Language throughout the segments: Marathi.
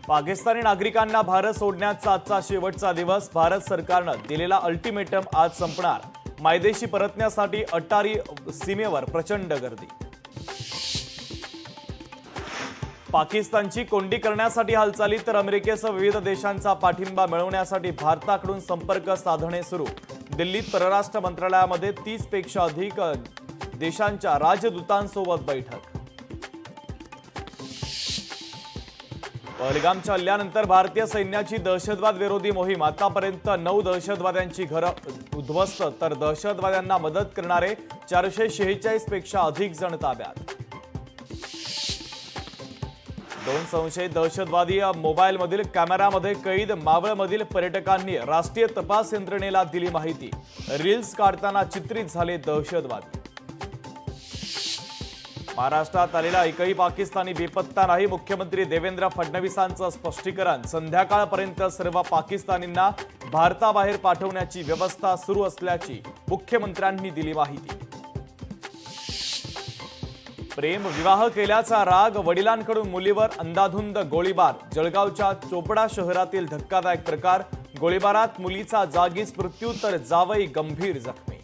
पाकिस्तानी नागरिकांना भारत सोडण्याचा आजचा शेवटचा दिवस। भारत सरकारनं दिलेला अल्टिमेटम आज संपणार। मायदेशी परतण्यासाठी अटारी सीमेवर प्रचंड गर्दी। पाकिस्तानची कोंडी करण्यासाठी हालचाली तर अमेरिकेसह विविध देशांचा पाठिंबा मिळवण्यासाठी भारताकडून संपर्क साधणे सुरू। दिल्लीत परराष्ट्र मंत्रालयामध्ये 30 पेक्षा अधिक देशांच्या राजदूतांसोबत बैठक। पहलगामच्या हल्ल्यानंतर भारतीय सैन्याची दहशतवाद विरोधी मोहीम। आतापर्यंत 9 दहशतवाद्यांची घरं उद्ध्वस्त तर दहशतवाद्यांना मदत करणारे 446 पेक्षा अधिक जण ताब्यात। 2 संशयित दहशतवादी मोबाईलमधील कॅमेरामध्ये कैद। मावळमधील पर्यटकांनी राष्ट्रीय तपास यंत्रणेला दिली माहिती। रील्स काढताना चित्रित झाले दहशतवादी। महाराष्ट्रात आलेला एकही पाकिस्तानी बेपत्ता नाही। मुख्यमंत्री देवेंद्र फडणवीसांचं स्पष्टीकरण। संध्याकाळपर्यंत सर्व पाकिस्तानींना भारताबाहेर पाठवण्याची व्यवस्था सुरू असल्याची मुख्यमंत्र्यांनी दिली माहिती। प्रेम विवाह केल्याचा राग, वडिलांकडून मुलीवर अंधाधुंद गोळीबार। जळगावच्या चोपडा शहरातील धक्कादायक प्रकार। गोळीबारात मुलीचा जागीच मृत्यू तर जावई गंभीर जखमी।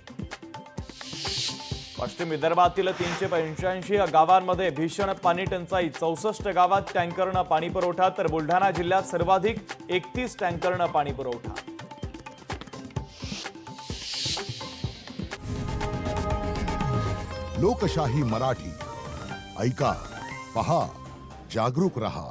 पश्चिम विदर्भातील 385 गावांमध्ये भीषण पाणी टंचाई। 64 गावात टँकरनं पाणी पुरवठा तर बुलढाणा जिल्ह्यात सर्वाधिक 31 टँकरनं पाणी पुरवठा। लोकशाही मराठी ऐका, पहा, जागरूक रहा।